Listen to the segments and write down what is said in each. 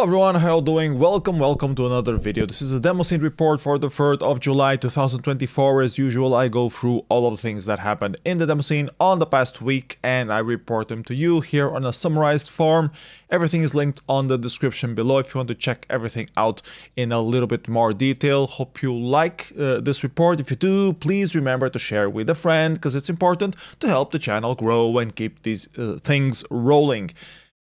Hello everyone, how are you doing? Welcome to another video. This is a Demoscene report for the 3rd of July 2024. As usual, I go through all of the things that happened in the Demoscene on the past week and I report them to you here on a summarized form. Everything is linked on the description below if you want to check everything out in a little bit more detail. Hope you like this report. If you do, please remember to share with a friend because it's important to help the channel grow and keep these things rolling.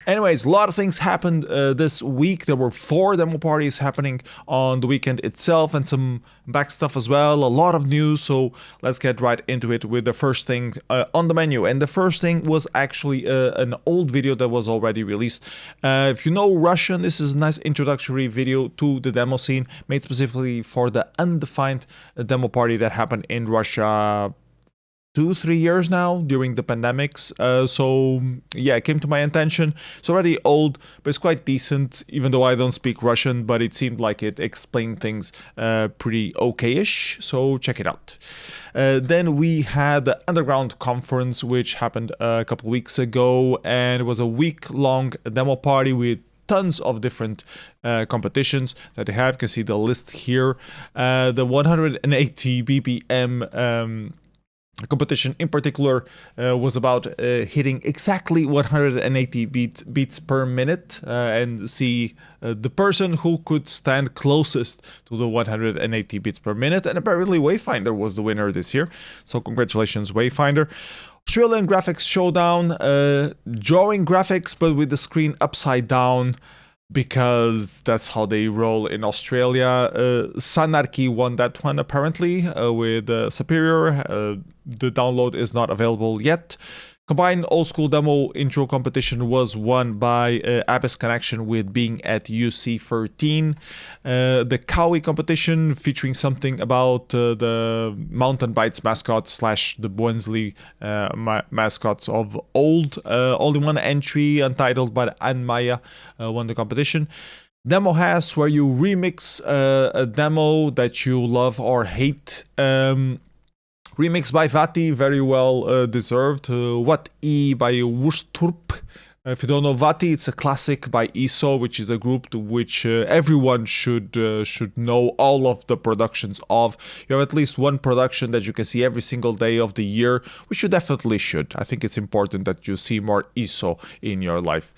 Anyways, a lot of things happened this week. There were 4 demo parties happening on the weekend itself and some back stuff as well. A lot of news, so let's get right into it with the first thing on the menu. And the first thing was actually an old video that was already released. If you know Russian, this is a nice introductory video to the demo scene made specifically for the undefined demo party that happened in Russia 2-3 years now during the pandemics. So yeah, it came to my attention. It's already old, but it's quite decent, even though I don't speak Russian, but it seemed like it explained things pretty okay-ish, so check it out. Then we had the Underground Conference, which happened a couple weeks ago, and it was a week-long demo party with tons of different competitions that they have. You can see the list here. The 180 BPM competition in particular was about hitting exactly 180 beats per minute and see the person who could stand closest to the 180 beats per minute. And apparently Wayfinder was the winner this year, so congratulations Wayfinder. Australian Graphics Showdown, drawing graphics but with the screen upside down, because that's how they roll in Australia. Sanarchy won that one apparently with Superior. The download is not available yet. Combined old school demo intro competition was won by Abyss Connection with being at UC13. The Cowie competition featuring something about the Mountain Bites mascot / the Bwensley mascots of old. Only one entry, untitled, but Anmaya won the competition. Demo Has, where you remix a demo that you love or hate. Remix by Vati, very well deserved. What E by Wursturp. If you don't know Vati, it's a classic by ESO, which is a group to which everyone should know all of the productions of. You have at least one production that you can see every single day of the year, which you definitely should. I think it's important that you see more ESO in your life.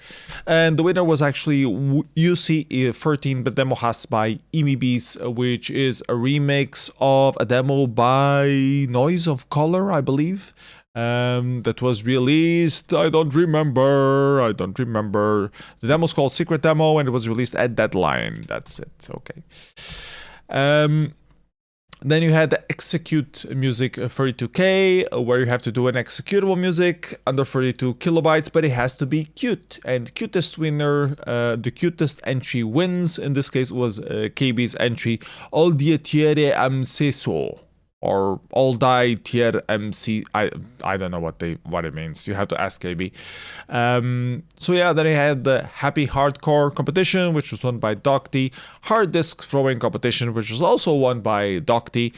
And the winner was actually UC13, but Demo Has by Imibis, which is a remix of a demo by Noise of Color, I believe. That was released, I don't remember. The demo's called Secret Demo and it was released at Deadline. That's it, okay. Then you had the Execute Music 32K, where you have to do an executable music under 32 kilobytes, but it has to be cute. And cutest winner, the cutest entry wins. In this case, it was KB's entry, All Dietiere am Seso. Or all die tier MC. I don't know what it means. You have to ask KB. So yeah, then I had the Happy Hardcore competition, which was won by Docty. Hard Disk Throwing competition, which was also won by Docty.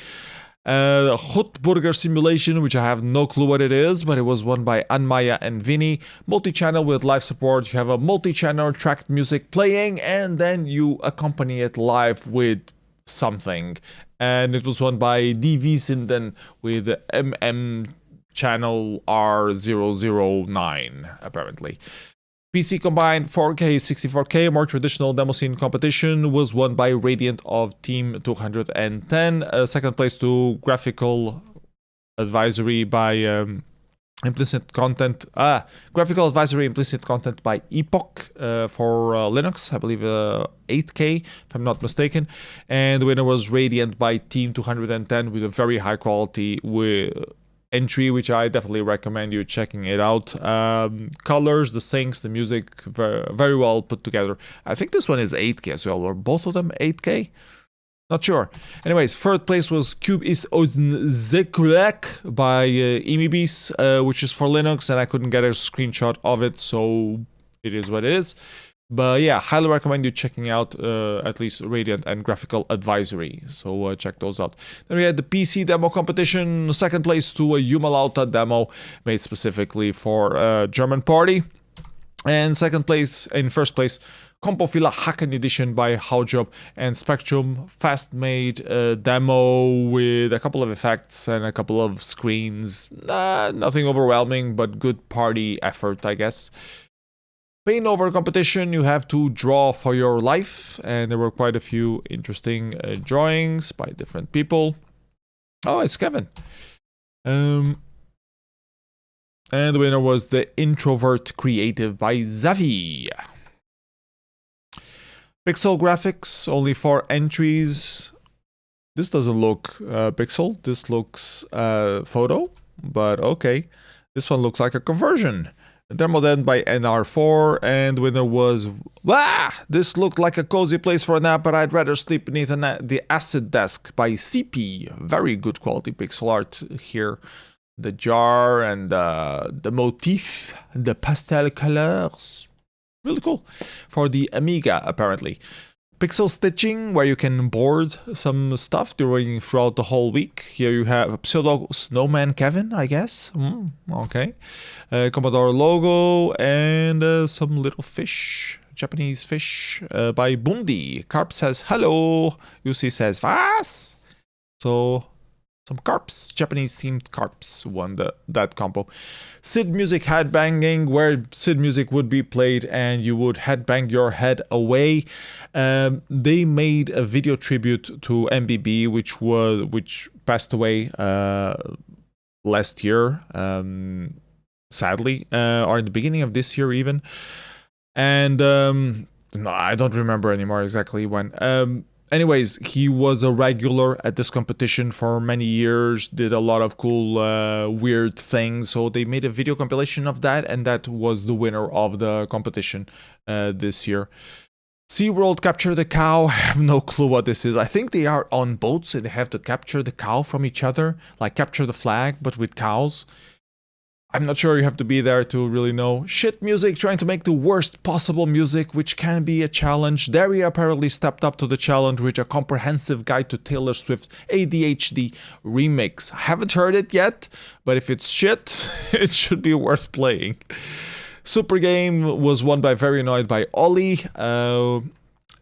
Hot Burger Simulation, which I have no clue what it is, but it was won by Anmaya and Vinny. Multi-channel with live support. You have a multi-channel tracked music playing, and then you accompany it live with something. And it was won by DV Sinden with MM channel R009, apparently. PC Combined 4K, 64K, more traditional demo scene competition was won by Radiant of Team 210. Second place to Graphical Advisory by Implicit Content. Graphical Advisory Implicit Content by Epoch for Linux, I believe 8K, if I'm not mistaken. And the winner was Radiant by Team 210 with a very high quality entry, which I definitely recommend you checking it out. Colors, the syncs, the music, very well put together. I think this one is 8K as well, or both of them 8K? Not sure. Anyways, third place was Cube is Cecconoid by Imibis, which is for Linux, and I couldn't get a screenshot of it, so it is what it is. But yeah, highly recommend you checking out at least Radiant and Graphical Advisory. So check those out. Then we had the PC demo competition. Second place to a Jumalauta demo made specifically for German Party. And first place, Compofila Hacken Edition by Howjob and Spectrum. Fast-made demo with a couple of effects and a couple of screens. Nothing overwhelming, but good party effort, I guess. Paint over competition, you have to draw for your life, and there were quite a few interesting drawings by different people. Oh, it's Kevin. And the winner was the Introvert Creative by Xavi. Pixel graphics, only 4 entries. This doesn't look pixel, this looks photo, but okay. This one looks like a conversion. Demo then by NR4, and the winner was... This looked like a cozy place for a nap, but I'd rather sleep beneath the acid desk by CP. Very good quality pixel art here. The jar and the motif, the pastel colors. Really cool. For the Amiga, apparently. Pixel stitching, where you can board some stuff throughout the whole week. Here you have a pseudo snowman Kevin, I guess. Okay. Commodore logo and some little fish. Japanese fish by Bundi. Carp says hello. Yusi says vas. So some carps, Japanese themed carps won that compo. Sid Music headbanging, where Sid Music would be played and you would headbang your head away. They made a video tribute to MBB, which passed away last year, sadly, or in the beginning of this year even. And no, I don't remember anymore exactly when. Anyways, he was a regular at this competition for many years, did a lot of cool, weird things. So they made a video compilation of that, and that was the winner of the competition this year. SeaWorld Capture the Cow. I have no clue what this is. I think they are on boats and they have to capture the cow from each other, like capture the flag, but with cows. I'm not sure, you have to be there to really know. Shit Music, trying to make the worst possible music, which can be a challenge. Daria apparently stepped up to the challenge with a comprehensive guide to Taylor Swift's ADHD remix. I haven't heard it yet, but if it's shit, it should be worth playing. Super Game was won by Very Annoyed by Ollie.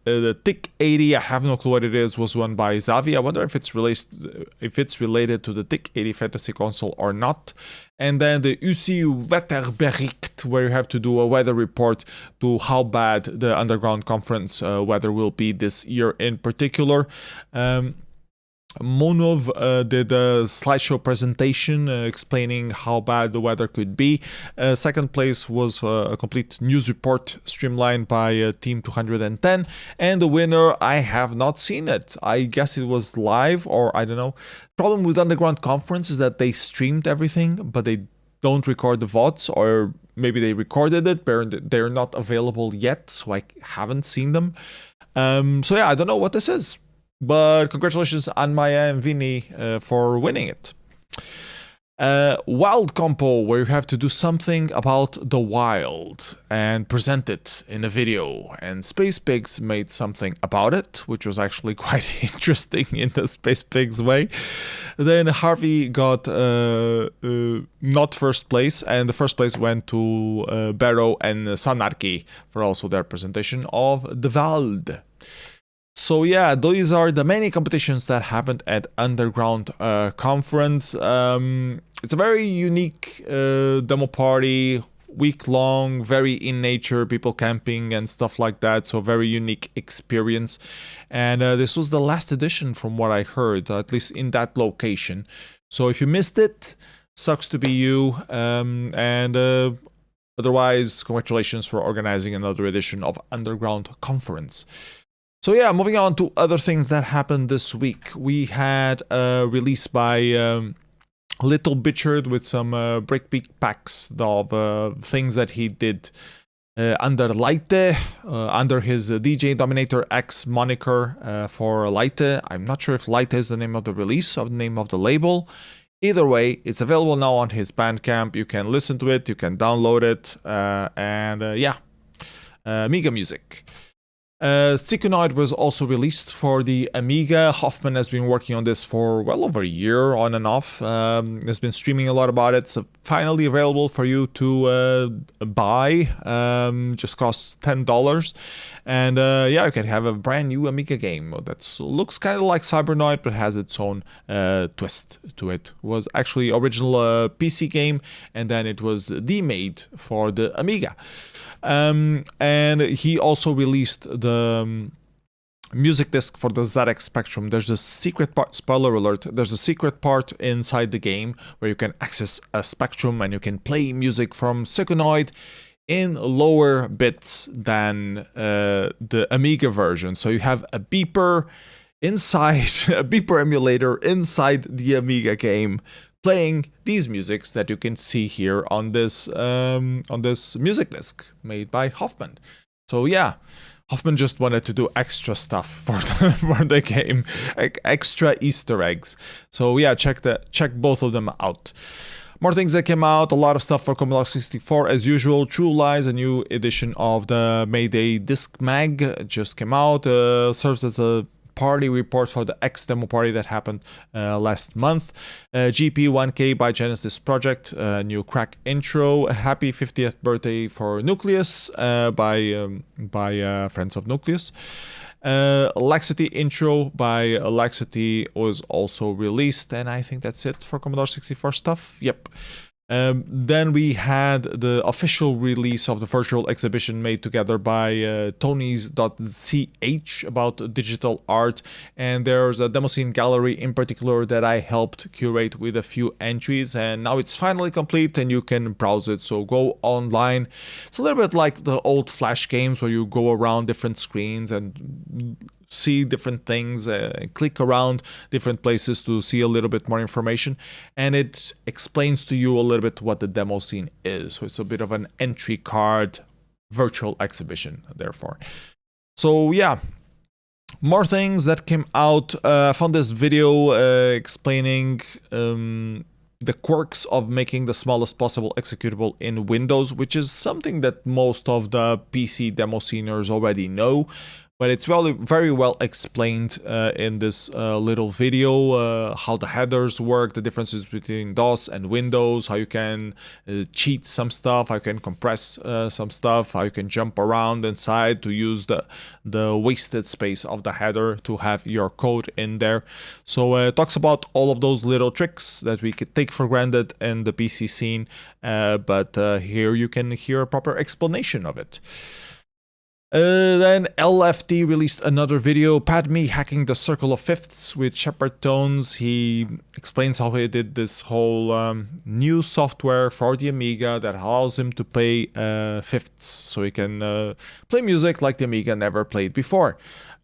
The TIC 80, I have no clue what it is, was won by Xavi. I wonder if it's related to the TIC 80 fantasy console or not. And then the UC Wetterbericht, where you have to do a weather report to how bad the Underground Conference weather will be this year in particular. Monov did a slideshow presentation explaining how bad the weather could be. Second place was a complete news report streamlined by Team 210. And the winner, I have not seen it. I guess it was live, or I don't know. Problem with Underground Conference is that they streamed everything, but they don't record the VODs, or maybe they recorded it, but they're not available yet, so I haven't seen them. So yeah, I don't know what this is. But congratulations on Maya and Vinny for winning it. Wild Compo, where you have to do something about the wild and present it in a video. And Space Pigs made something about it, which was actually quite interesting in the Space Pigs way. Then Harvey got not first place, and the first place went to Barrow and Sanarchy for also their presentation of The Wald. So yeah, these are the many competitions that happened at Underground Conference. It's a very unique demo party, week-long, very in nature, people camping and stuff like that. So very unique experience. And this was the last edition from what I heard, at least in that location. So if you missed it, sucks to be you. Otherwise, congratulations for organizing another edition of Underground Conference. So yeah, moving on to other things that happened this week. We had a release by Little Bitchard with some Breakbeat packs of things that he did under LAiTE, under his DJ Dominator X moniker for LAiTE. I'm not sure if LAiTE is the name of the release or the name of the label. Either way, it's available now on his Bandcamp. You can listen to it, you can download it, yeah, Amiga music. Cecconoid was also released for the Amiga. Hoffman has been working on this for well over a year, on and off. Has been streaming a lot about it. So finally available for you to buy. Just costs $10. And yeah, you can have a brand new Amiga game that looks kind of like Cybernoid, but has its own twist to it. It was actually original PC game, and then it was demade for the Amiga. And he also released the music disc for the ZX Spectrum. There's a secret part, spoiler alert, there's a secret part inside the game where you can access a Spectrum and you can play music from Cecconoid in lower bits than the Amiga version. So you have a beeper inside, a beeper emulator inside the Amiga game, playing these musics that you can see here on this music disc made by Hoffman. So yeah, Hoffman just wanted to do extra stuff for the game, like extra Easter eggs. So yeah, check both of them out. More things that came out, a lot of stuff for Commodore 64 as usual. True Lies, a new edition of the Mayday Disc Mag, just came out. Serves as a party report for the X demo party that happened last month. GP1K by Genesis Project, new crack intro. Happy 50th birthday for Nucleus by Friends of Nucleus. Laxity intro by Laxity was also released, and I think that's it for Commodore 64 stuff. Yep. Then we had the official release of the virtual exhibition made together by Toniz.ch about digital art, and there's a Demoscene gallery in particular that I helped curate with a few entries, and now it's finally complete and you can browse it. So go online. It's a little bit like the old Flash games where you go around different screens and see different things, click around different places to see a little bit more information, and it explains to you a little bit what the Demoscene is. So it's a bit of an entry card virtual exhibition, therefore. So yeah, more things that came out. I found this video explaining the quirks of making the smallest possible executable in Windows, which is something that most of the PC Demosceners already know. But it's very well explained in this little video, how the headers work, the differences between DOS and Windows, how you can cheat some stuff, how you can compress some stuff, how you can jump around inside to use the wasted space of the header to have your code in there. So it talks about all of those little tricks that we could take for granted in the PC scene, but here you can hear a proper explanation of it. Then LFD released another video, Padme hacking the circle of fifths with Shepard tones. He explains how he did this whole new software for the Amiga that allows him to play fifths, so he can play music like the Amiga never played before.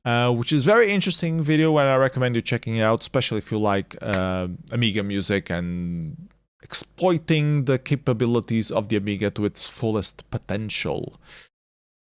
Which is very interesting video, and I recommend you checking it out, especially if you like Amiga music and exploiting the capabilities of the Amiga to its fullest potential.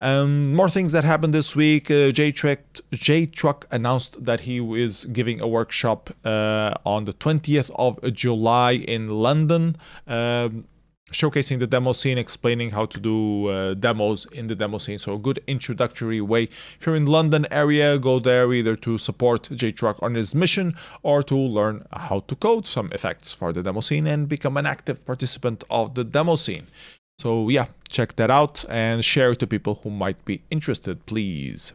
More things that happened this week. jtruk announced that he is giving a workshop on the 20th of July in London, showcasing the demo scene, explaining how to do demos in the demo scene. So a good introductory way. If you're in the London area, go there either to support jtruk on his mission or to learn how to code some effects for the demo scene and become an active participant of the demo scene. So yeah, check that out and share it to people who might be interested, please.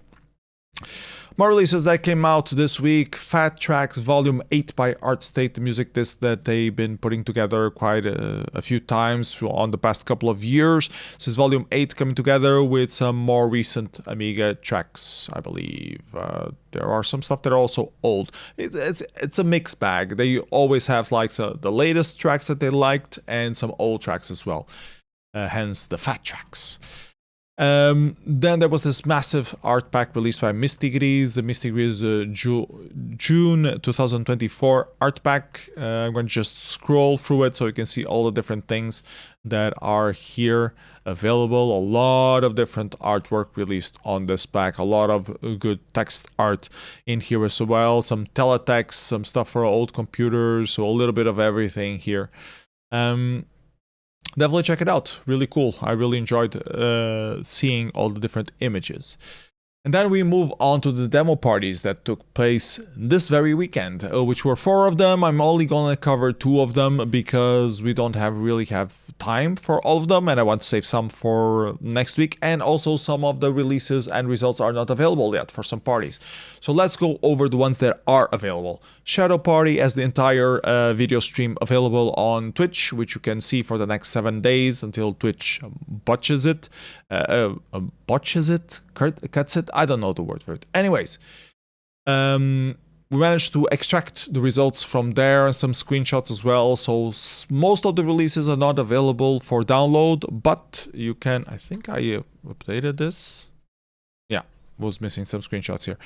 More releases that came out this week. Fat Tracks Volume 8 by Artstate, the music disc that they've been putting together quite a few times on the past couple of years. This is Volume 8 coming together with some more recent Amiga tracks, I believe. There are some stuff that are also old. It's a mixed bag. They always have like the latest tracks that they liked and some old tracks as well. Hence the Fat Tracks. Then there was this massive art pack released by Mistigris, the Mistigris June 2024 art pack. I'm going to just scroll through it so you can see all the different things that are here available. A lot of different artwork released on this pack, a lot of good text art in here as well, some teletext, some stuff for old computers, so a little bit of everything here. Definitely check it out. Really cool. I really enjoyed seeing all the different images. And then we move on to the demo parties that took place this very weekend, which were 4 of them. I'm only gonna cover 2 of them because we don't really have time for all of them, and I want to save some for next week. And also some of the releases and results are not available yet for some parties. So let's go over the ones that are available. Shadow Party has the entire video stream available on Twitch, which you can see for the next 7 days until Twitch botches it. Cuts it? I don't know the word for it. Anyways, we managed to extract the results from there and some screenshots as well. So most of the releases are not available for download, but you can, I think I updated this. Yeah, was missing some screenshots here.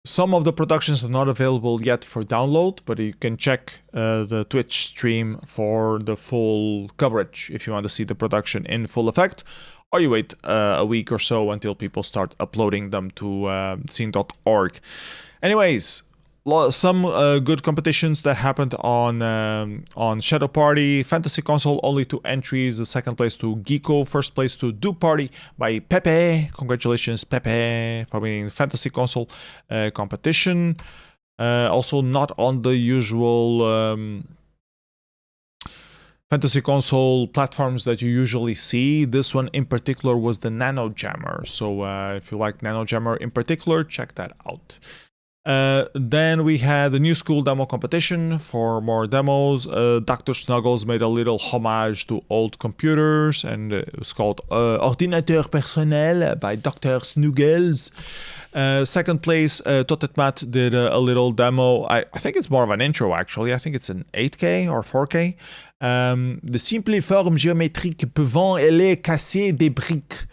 Some of the productions are not available yet for download, but you can check the Twitch stream for the full coverage if you want to see the production in full effect, or you wait a week or so until people start uploading them to scene.org. Anyways, some good competitions that happened on Shadow Party. Fantasy Console, only 2 entries. The second place to Geeko, first place to Do Party by Pepe. Congratulations, Pepe, for winning the Fantasy Console competition. Also not on the usual Fantasy Console platforms that you usually see. This one in particular was the Nano Jammer. So if you like Nano Jammer in particular, check that out. Then we had a new school demo competition for more demos. Dr. Snuggles made a little homage to old computers, and it was called Ordinateur Personnel by Dr. Snuggles. Second place, Totetmat did a little demo. I think it's more of an intro actually. I think it's an 8K or 4K. De simples formes géométriques pouvant aller casser des briques.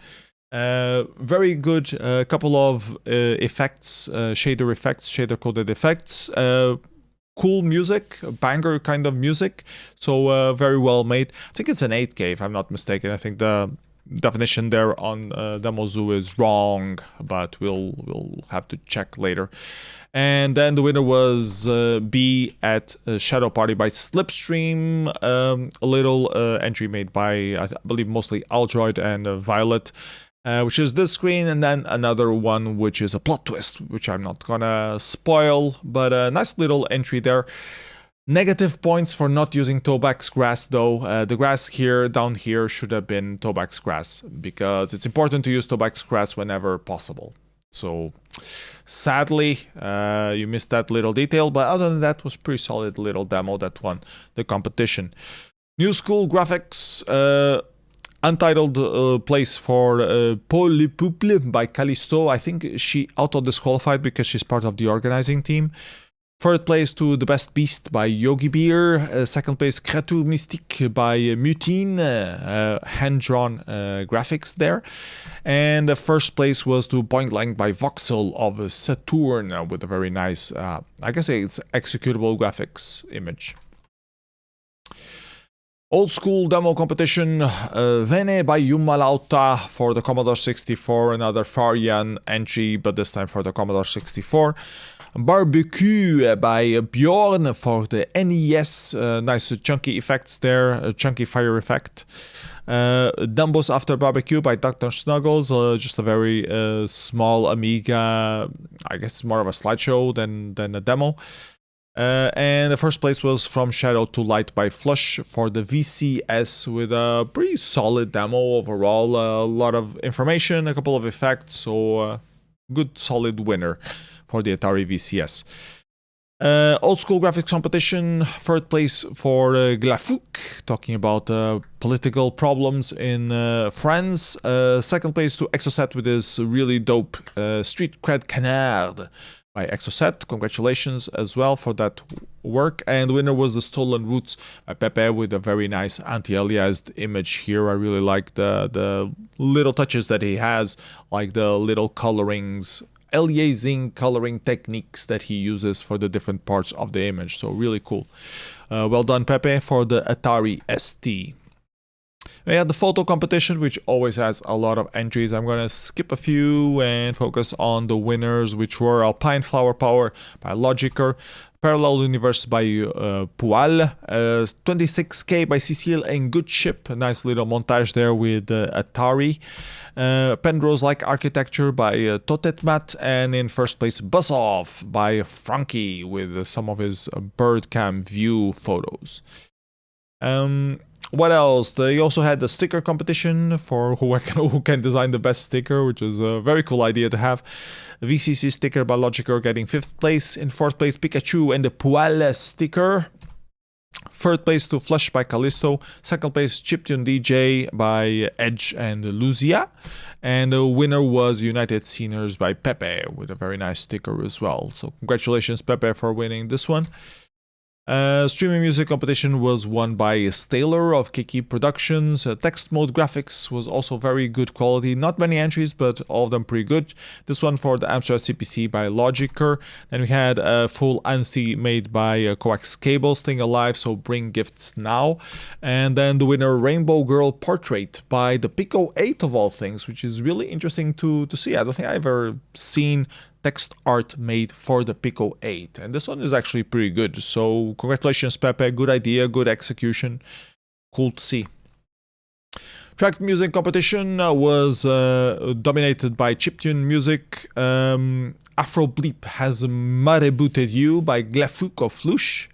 Very good couple of effects, shader coded effects, cool music, banger kind of music, so very well made. I think it's an 8K if I'm not mistaken. I think the definition there on Demozoo is wrong, but we'll have to check later. And then the winner was B at Shadow Party by Slipstream, a little entry made by, I believe, mostly Aldroid and Violet. Which is this screen, and then another one which is a plot twist, which I'm not gonna spoil, but a nice little entry there. Negative points for not using Tobax grass though. The grass here, down here, should have been Tobax grass, because it's important to use Tobax grass whenever possible. So, sadly, you missed that little detail, but other than that, it was pretty solid little demo that won the competition. New school graphics, untitled place for Paul Le Peuple by Callisto. I think she auto-disqualified because she's part of the organizing team. Third place to The Best Beast by Yogi Beer. Second place, Creature Mystique by Mutine. Hand-drawn graphics there. And the first place was to Point Blank by Voxel of Saturn with a very nice, I guess it's executable graphics image. Old School demo competition, Vene by Jumalauta for the Commodore 64, another Farian entry, but this time for the Commodore 64. Barbecue by Bjorn for the NES, nice chunky effects there, a chunky fire effect. Dumbos After Barbecue by Dr. Snuggles, just a very small Amiga, I guess more of a slideshow than a demo. And the first place was From Shadow to Light by Flush for the VCS with a pretty solid demo overall. A lot of information, a couple of effects, so good solid winner for the Atari VCS. Old School graphics competition, third place for Glafouk, talking about political problems in France. Second place to Exocet with his really dope Street Cred Canard by Exocet. Congratulations as well for that work. And the winner was The Stolen Roots by Pepe with a very nice anti-aliased image here. I really like the little touches that he has, like the little colorings, aliasing coloring techniques that he uses for the different parts of the image. So really cool. Well done, Pepe, for the Atari ST. We had the photo competition, which always has a lot of entries. I'm going to skip a few and focus on the winners, which were Alpine Flower Power by Logiker, Parallel Universe by Poil, 26K by Cecile and Good Ship, a nice little montage there with Atari. Penrose-like Architecture by Totetmat, and in first place Buzz Off by Frankie with some of his bird cam view photos. What else? They also had the sticker competition for who can design the best sticker, which is a very cool idea to have. VCC sticker by Logiker getting 5th place. In 4th place, Pikachu and the Poil sticker. 3rd place to Flush by Callisto. 2nd place, Chiptune DJ by Edge and Luzia. And the winner was United Sceners by Pepe with a very nice sticker as well. So congratulations, Pepe, for winning this one. Streaming music competition was won by Staler of Kiki Productions. Text mode graphics was also very good quality. Not many entries, but all of them pretty good. This one for the Amstrad CPC by Logiker. Then we had a full ANSI made by Coax Cable, staying alive, so bring gifts now. And then the winner, Rainbow Girl Portrait by the Pico 8 of all things, which is really interesting to see. I don't think I've ever seen text art made for the Pico 8, and this one is actually pretty good. So congratulations, Pepe, good idea, good execution, cool to see. Track music competition was dominated by chiptune music. Afro Bleep has Marebooted You by Glefuk of Flush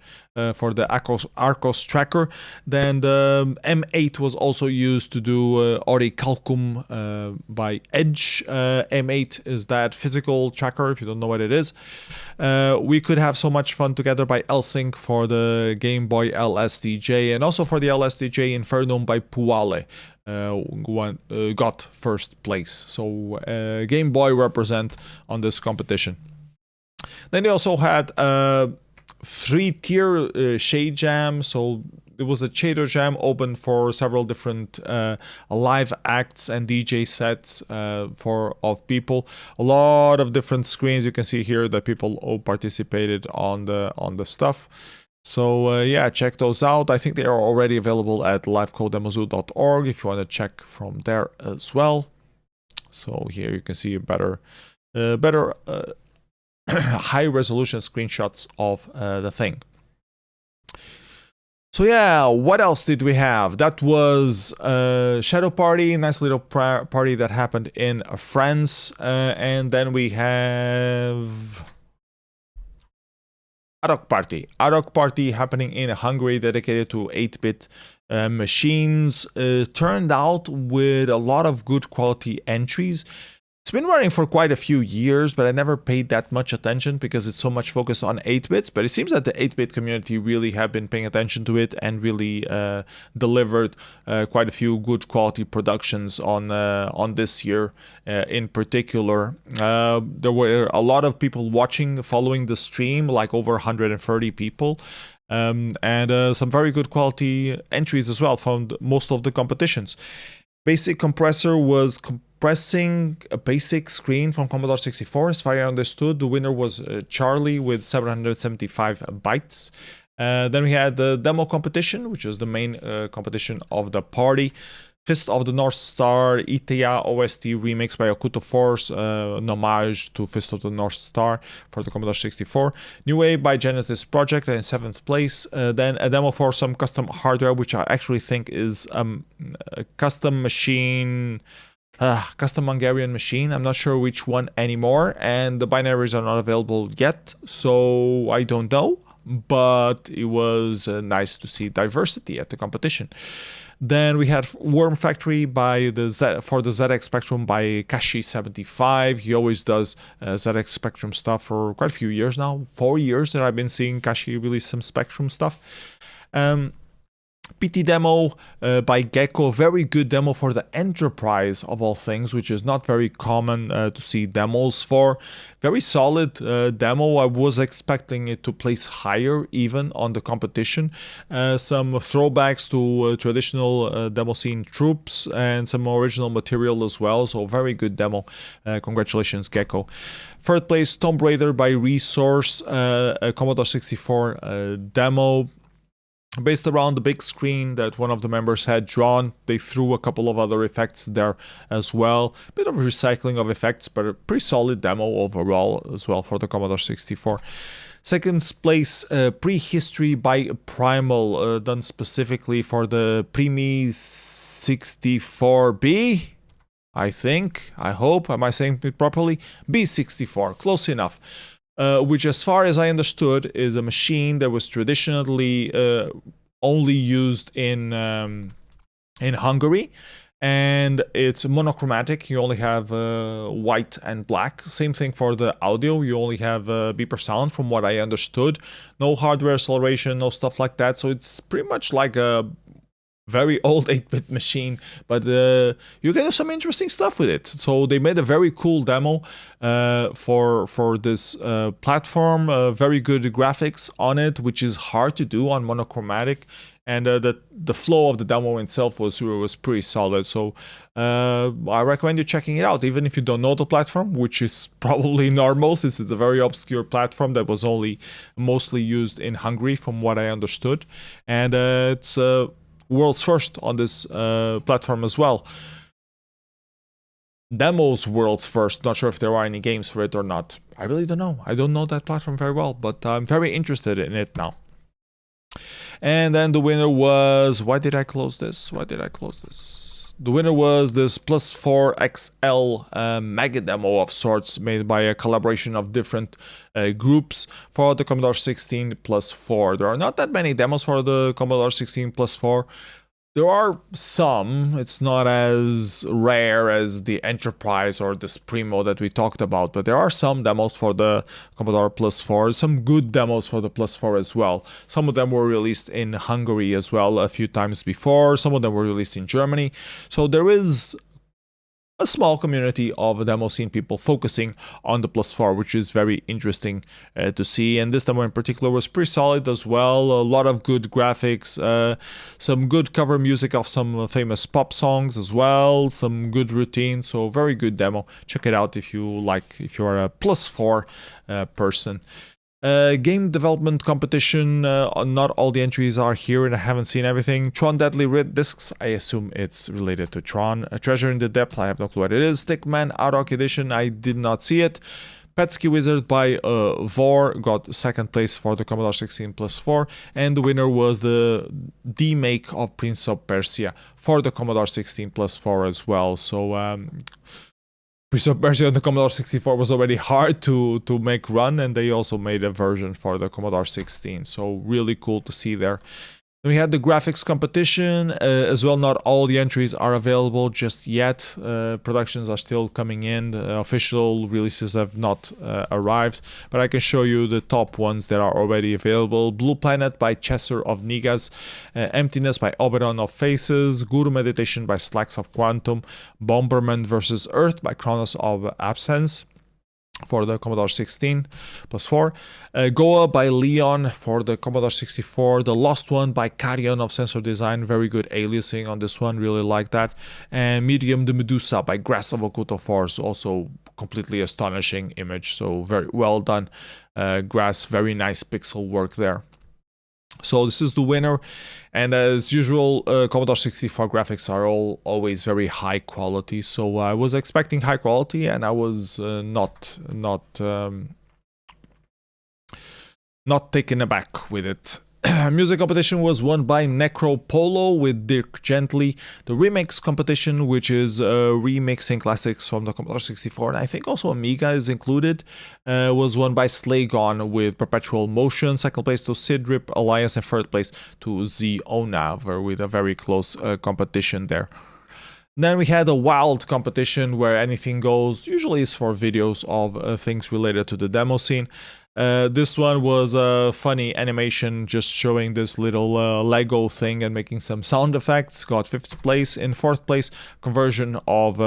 for the Arcos tracker. Then the M8 was also used to do Ori Calcum by Edge. M8 is that physical tracker, if you don't know what it is. We Could Have So Much Fun Together by Elsync for the Game Boy LSDJ, and also for the LSDJ Infernum by Puale. Got 1st place. So Game Boy represent on this competition. Then they also had 3-tier Shade Jam. So it was a Shader Jam open for several different live acts and DJ sets of people. A lot of different screens. You can see here that people all participated on the stuff. So yeah, check those out. I think they are already available at livecodemozoo.org if you want to check from there as well. So here you can see a better high resolution screenshots of the thing. So yeah, what else did we have? That was Shadow Party, nice little party that happened in France. And then we have Árok Party. Árok Party happening in Hungary, dedicated to 8-bit machines. Turned out with a lot of good quality entries. It's been running for quite a few years, but I never paid that much attention because it's so much focused on 8-bits. But it seems that the 8-bit community really have been paying attention to it and really delivered quite a few good quality productions on this year in particular. There were a lot of people watching, following the stream, like over 130 people. And some very good quality entries as well from most of the competitions. Basic Compressor was compressing a basic screen from Commodore 64, as far as I understood. The winner was Charlie with 775 bytes. Then we had the demo competition, which was the main competition of the party. Fist of the North Star, Itea OST remix by Okuto Force, an homage to Fist of the North Star for the Commodore 64. New Wave by Genesis Project in 7th place. Then a demo for some custom hardware, which I actually think is a custom machine, custom Hungarian machine. I'm not sure which one anymore, and the binaries are not available yet, so I don't know. But it was nice to see diversity at the competition. Then we had Worm Factory by for the ZX Spectrum by Kashi75. He always does ZX Spectrum stuff for quite a few years now. 4 years that I've been seeing Kashi release some Spectrum stuff. PT demo by Gecko, very good demo for the Enterprise of all things, which is not very common to see demos for. Very solid demo. I was expecting it to place higher even on the competition. Some throwbacks to traditional Demoscene troops and some original material as well, so very good demo. Congratulations, Gecko. 3rd place, Tomb Raider by Resource, a Commodore 64 demo. Based around the big screen that one of the members had drawn. They threw a couple of other effects there as well. Bit of recycling of effects, but a pretty solid demo overall as well for the Commodore 64. Second place, Prehistory by Primal, done specifically for the Primi 64B. I think, I hope, am I saying it properly? B64, close enough. Which, as far as I understood, is a machine that was traditionally only used in Hungary, and it's monochromatic. You only have white and black. Same thing for the audio. You only have beeper sound, from what I understood. No hardware acceleration, no stuff like that. So it's pretty much like a very old 8-bit machine, but you can do some interesting stuff with it. So they made a very cool demo for this platform. Very good graphics on it, which is hard to do on monochromatic. And the flow of the demo itself was pretty solid. So I recommend you checking it out, even if you don't know the platform, which is probably normal since it's a very obscure platform that was only mostly used in Hungary, from what I understood. And it's world's first on this platform as well. Demo's world's first. Not sure if there are any games for it or not. I really don't know. I don't know that platform very well, but I'm very interested in it now. And then the winner was... Why did I close this? The winner was this Plus 4 XL mega demo of sorts, made by a collaboration of different groups for the Commodore 16 Plus 4. There are not that many demos for the Commodore 16 Plus 4. There are some. It's not as rare as the Enterprise or the Primo that we talked about, but there are some demos for the Commodore Plus 4, some good demos for the Plus 4 as well. Some of them were released in Hungary as well a few times before. Some of them were released in Germany. So there is a small community of Demoscene people focusing on the Plus 4, which is very interesting to see. And this demo in particular was pretty solid as well. A lot of good graphics, some good cover music of some famous pop songs as well, some good routine. So very good demo. Check it out if you're a Plus 4 person. Game development competition, not all the entries are here and I haven't seen everything. Tron Deadly Red Discs, I assume it's related to Tron. A Treasure in the Depth, I have no clue what it is. Stickman Árok Edition, I did not see it. Petsky Wizard by Vor got second place for the Commodore 16 Plus 4, and the winner was the demake of Prince of Persia for the Commodore 16 Plus 4 as well. So Prince of Persia on the Commodore 64 was already hard to make run, and they also made a version for the Commodore 16. So really cool to see there. Then we had the graphics competition as well. Not all the entries are available just yet. Productions are still coming in. The official releases have not arrived, but I can show you the top ones that are already available. Blue Planet by Chesser of Nigas, Emptiness by Oberon of Faces, Guru Meditation by Slacks of Quantum, Bomberman vs. Earth by Kronos of Absence for the Commodore 16 Plus 4, Goa by Leon for the Commodore 64, The Lost One by Carrion of Sensor Design, very good aliasing on this one, really like that, and Medium de Medusa by Grass of Oculto Force, also completely astonishing image, so very well done. Grass, very nice pixel work there. So this is the winner, and as usual, Commodore 64 graphics are always very high quality. So I was expecting high quality, and I was not taken aback with it. Music competition was won by Necro Polo with Dirk Gently. The remix competition, which is remixing classics from the Commodore 64, and I think also Amiga is included, was won by Slagon with Perpetual Motion. Second place to Sidrip Alliance, and third place to Zona, with a very close competition there. Then we had a wild competition where anything goes. Usually it's for videos of things related to the demo scene. This one was a funny animation just showing this little Lego thing and making some sound effects. Got 5th place. In 4th place, conversion of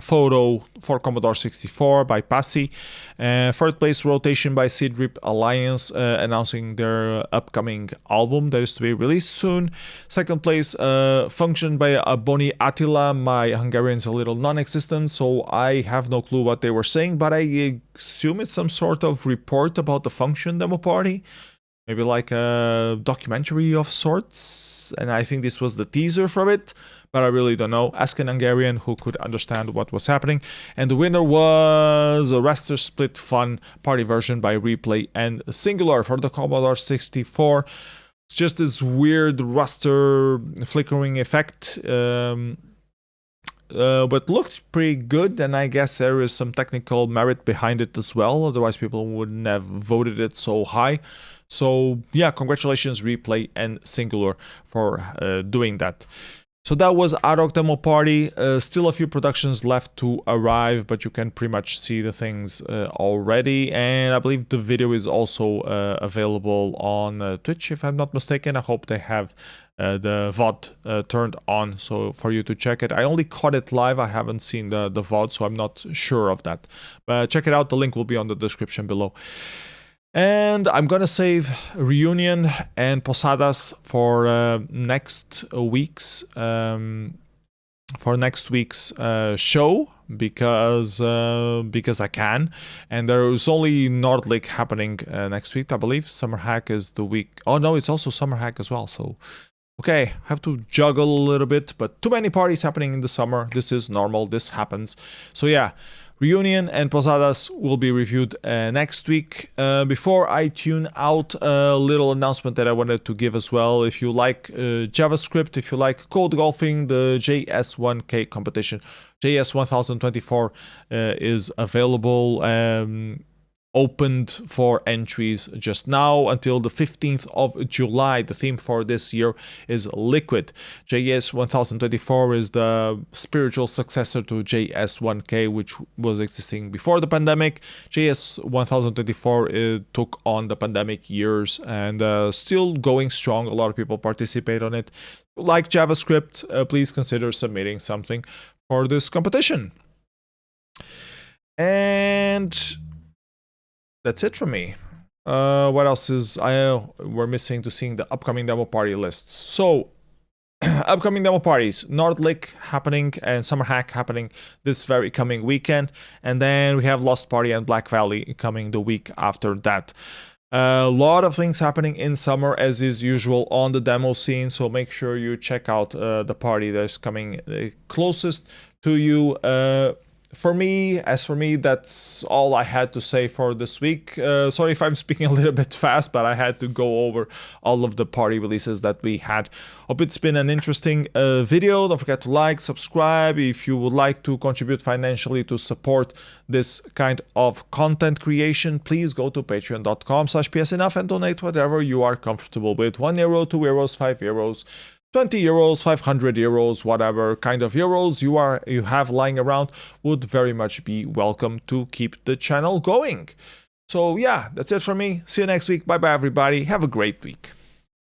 photo for Commodore 64 by Passy. 3rd place, rotation by Sidrip Alliance, announcing their upcoming album that is to be released soon. 2nd place, function by Boni Attila. My Hungarian's a little non-existent, so I have no clue what they were saying, but I assume it's some sort of report about the function demo party. Maybe like a documentary of sorts, and I think this was the teaser for it. but I really don't know. Ask an Hungarian who could understand what was happening. And the winner was a raster split fun party version by Replay and Singular for the Commodore 64. It's just this weird raster flickering effect. But looked pretty good, and I guess there is some technical merit behind it as well, otherwise people wouldn't have voted it so high. So yeah, congratulations Replay and Singular for doing that. So that was Árok Demo Party. Still a few productions left to arrive, but you can pretty much see the things already. And I believe the video is also available on Twitch, if I'm not mistaken. I hope they have the VOD turned on so for you to check it. I only caught it live. I haven't seen the VOD, so I'm not sure of that. But check it out. The link will be on the description below. And I'm gonna save Reunion and Posadas for next week's show because I can. And there is only Nordlic happening next week, I believe. Summer Hack is the week. Oh no, it's also Summer Hack as well. So okay, have to juggle a little bit, but too many parties happening in the summer. This is normal. This happens. So yeah. Reunion and Posadas will be reviewed next week. Before I tune out, a little announcement that I wanted to give as well. If you like JavaScript, if you like code golfing, the JS1K competition, JS 1024 is available. Opened for entries just now until the 15th of July. The theme for this year is Liquid. JS 1024 is the spiritual successor to JS 1K, which was existing before the pandemic. JS 1024 took on the pandemic years and still going strong. A lot of people participate on it. Like JavaScript, please consider submitting something for this competition. And that's it from me. What else is we're missing to seeing the upcoming demo party lists? So upcoming demo parties, Nordlic happening and Summer Hack happening this very coming weekend, and then we have Lost Party and Black Valley coming the week after that. A lot of things happening in summer as is usual on the demo scene, so make sure you check out the party that's coming closest to you. For me, that's all I had to say for this week. Sorry if I'm speaking a little bit fast, but I had to go over all of the party releases that we had. Hope it's been an interesting video. Don't forget to like, subscribe. If you would like to contribute financially to support this kind of content creation, please go to patreon.com/psenough and donate whatever you are comfortable with. €1, €2, €5. 20 euros, 500 euros, whatever kind of euros you have lying around would very much be welcome to keep the channel going. So yeah, that's it from me. See you next week. Bye bye everybody. Have a great week.